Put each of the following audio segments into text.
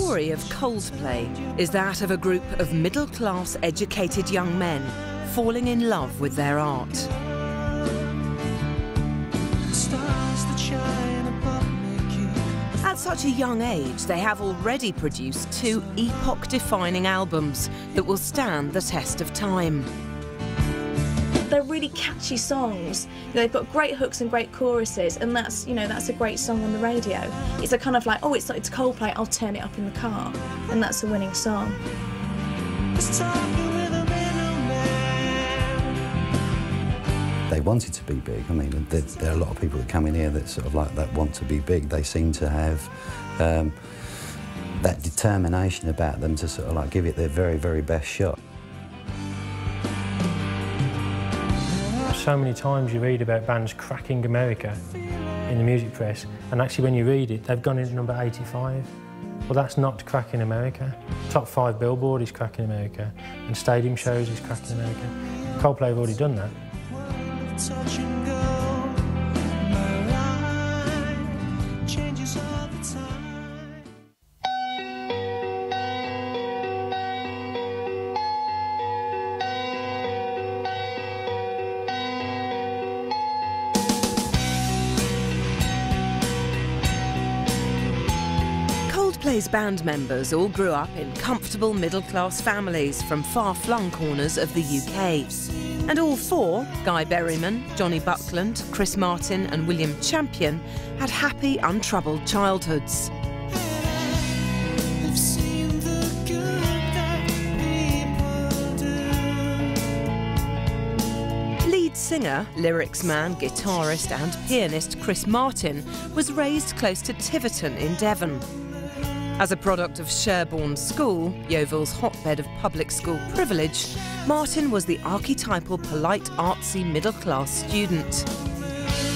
story of Coldplay is that of a group of middle-class educated young men falling in love with their art. At such a young age, they have already produced 2 epoch-defining albums that will stand the test of time. They're really catchy songs. They've got great hooks and great choruses, and that's, you know, that's a great song on the radio. It's a kind of like, oh, it's Coldplay, I'll turn it up in the car, and that's a winning song. They wanted to be big. I mean, there are a lot of people that come in here that sort of like that want to be big. They seem to have that determination about them to sort of like give it their very, very best shot. So many times you read about bands cracking America in the music press, and actually when you read it, they've gone into number 85. Well, that's not cracking America. Top 5 Billboard is cracking America, and stadium shows is cracking America. Coldplay have already done that. Coldplay's band members all grew up in comfortable middle-class families from far-flung corners of the UK. And all 4, Guy Berryman, Johnny Buckland, Chris Martin and William Champion, had happy, untroubled childhoods. Lead singer, lyrics man, guitarist and pianist Chris Martin was raised close to Tiverton in Devon. As a product of Sherborne School, Yeovil's hotbed of public school privilege, Martin was the archetypal polite, artsy, middle-class student.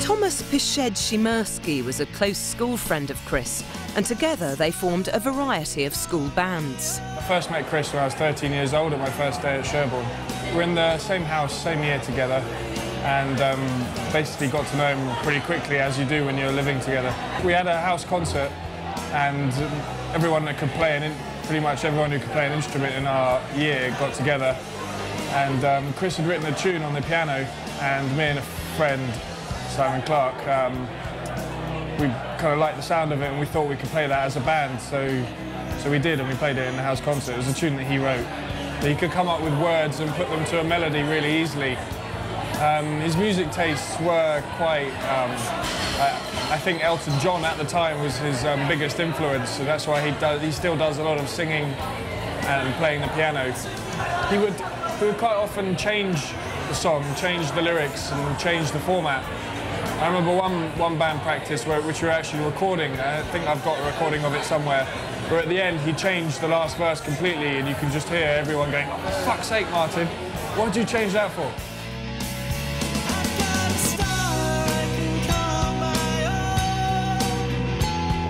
Thomas Piszczyd-Szymerski was a close school friend of Chris, and together they formed a variety of school bands. I first met Chris when I was 13 years old at my first day at Sherborne. We were in the same house, same year together, and basically got to know him pretty quickly, as you do when you're living together. We had a house concert, and everyone that could play, pretty much everyone who could play an instrument in our year got together. And Chris had written a tune on the piano, and me and a friend, Simon Clark, we kind of liked the sound of it, and we thought we could play that as a band. So we did, and we played it in the house concert. It was a tune that he wrote. He could come up with words and put them to a melody really easily. His music tastes were quite... I think Elton John at the time was his biggest influence, so that's why he still does a lot of singing and playing the piano. He would quite often change the song, change the lyrics and change the format. I remember one band practice which we were actually recording. I think I've got a recording of it somewhere, where at the end he changed the last verse completely, and you can just hear everyone going, "Oh, for fuck's sake, Martin, what did you change that for?"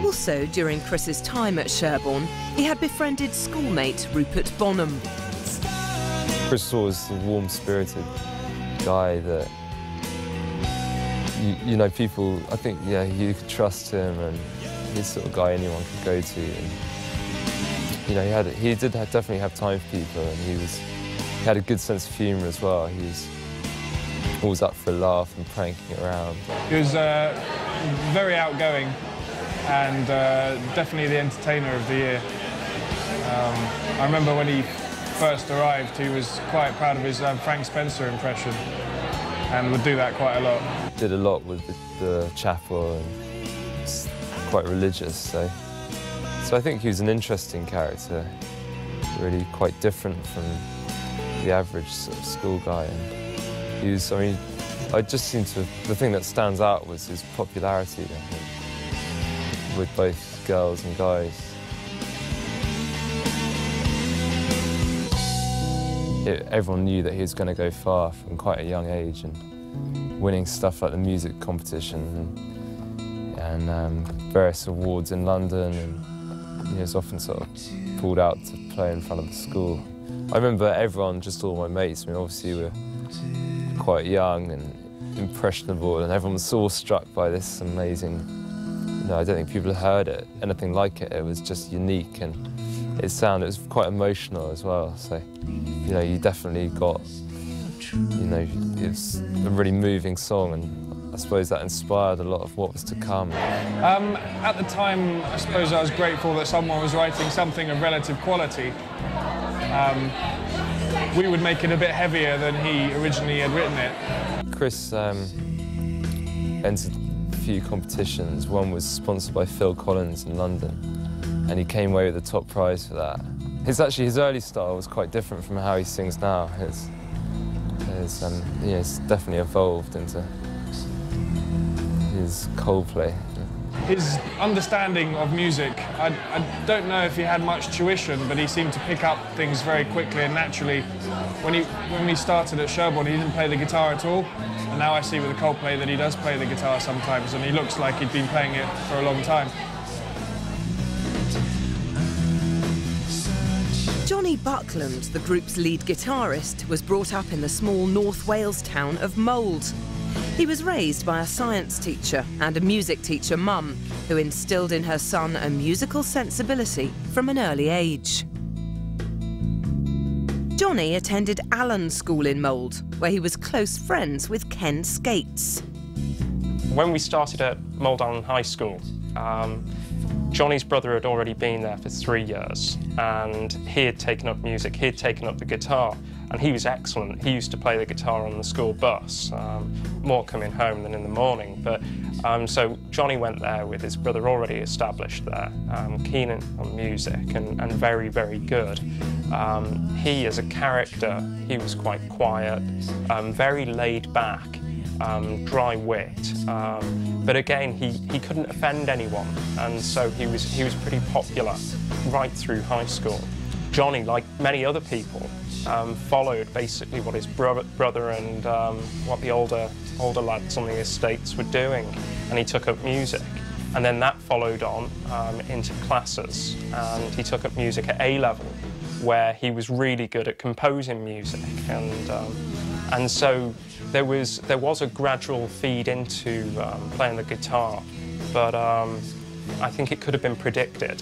Also, during Chris's time at Sherborne, he had befriended schoolmate Rupert Bonham. Chris was a warm-spirited guy that, you know, people, I think, yeah, you could trust him, and he's the sort of guy anyone could go to. And, you know, he did definitely have time for people, and he had a good sense of humour as well. He was always up for a laugh and pranking around. He was very outgoing, and definitely the entertainer of the year. I remember when he first arrived, he was quite proud of his Frank Spencer impression, and would do that quite a lot. Did a lot with the chapel, and was quite religious, so I think he was an interesting character, really quite different from the average sort of school guy. And he was, I mean, I just seem to, the thing that stands out was his popularity, I think, with both girls and guys. Everyone knew that he was going to go far from quite a young age, and winning stuff like the music competition and various awards in London, and he was often sort of pulled out to play in front of the school. I remember everyone, just all my mates, I mean, obviously we were quite young and impressionable, and everyone was awe-struck by this amazing, you know, I don't think people had heard anything like it. It was just unique, and its sound. It was quite emotional as well. So, you know, you definitely got, you know, it's a really moving song, and I suppose that inspired a lot of what was to come. At the time, I suppose I was grateful that someone was writing something of relative quality. We would make it a bit heavier than he originally had written it. Chris entered a few competitions. One was sponsored by Phil Collins in London, and he came away with the top prize for that. His early style was quite different from how he sings now. It's definitely evolved into his Coldplay. His understanding of music, I don't know if he had much tuition, but he seemed to pick up things very quickly and naturally. When we started at Sherborne, he didn't play the guitar at all, and now I see with the Coldplay that he does play the guitar sometimes, and he looks like he'd been playing it for a long time. Johnny Buckland, the group's lead guitarist, was brought up in the small North Wales town of Mold. He was raised by a science teacher and a music teacher mum, who instilled in her son a musical sensibility from an early age. Johnny attended Allen School in Mold, where he was close friends with Ken Skates. When we started at Mold Allen High School, Johnny's brother had already been there for 3 years, and he had taken up music, he had taken up the guitar, and he was excellent. He used to play the guitar on the school bus, more coming home than in the morning. But so Johnny went there with his brother already established there, keen on music and very, very good. He, as a character, he was quite quiet, very laid back, dry wit. But again, he couldn't offend anyone, and so he was pretty popular right through high school. Johnny, like many other people, followed basically what his brother and what the older lads on the estates were doing, and he took up music. And then that followed on into classes, and he took up music at A-level, where he was really good at composing music, and so there was a gradual feed into playing the guitar, but I think it could have been predicted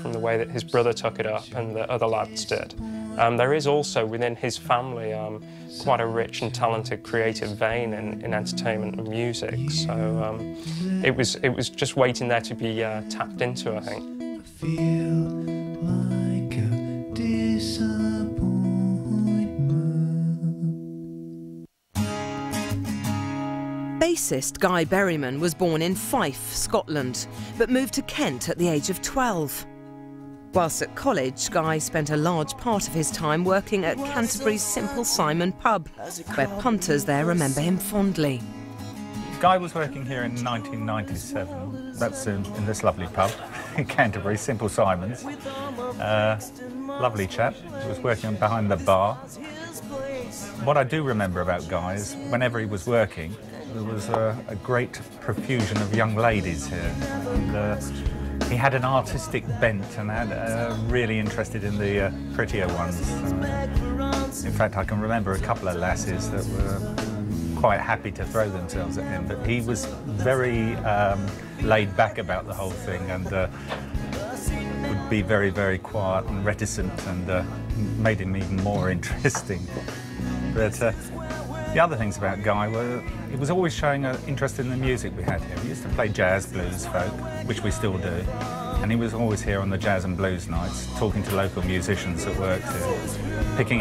from the way that his brother took it up and the other lads did. There is also within his family quite a rich and talented creative vein in entertainment and music, so it was just waiting there to be tapped into, I think. I feel like a disappointment. Bassist Guy Berryman was born in Fife, Scotland, but moved to Kent at the age of 12. Whilst at college, Guy spent a large part of his time working at Canterbury's Simple Simon pub, where punters there remember him fondly. Guy was working here in 1997. That's in this lovely pub in Canterbury, Simple Simon's. Lovely chap. He was working behind the bar. What I do remember about Guy is whenever he was working, there was a great profusion of young ladies here. And, he had an artistic bent and really interested in the prettier ones. In fact, I can remember a couple of lasses that were quite happy to throw themselves at him, but he was very laid back about the whole thing, and would be very, very quiet and reticent, and made him even more interesting. But the other things about Guy were he was always showing an interest in the music we had here. He used to play jazz, blues, folk, which we still do, and he was always here on the jazz and blues nights, talking to local musicians that worked here, picking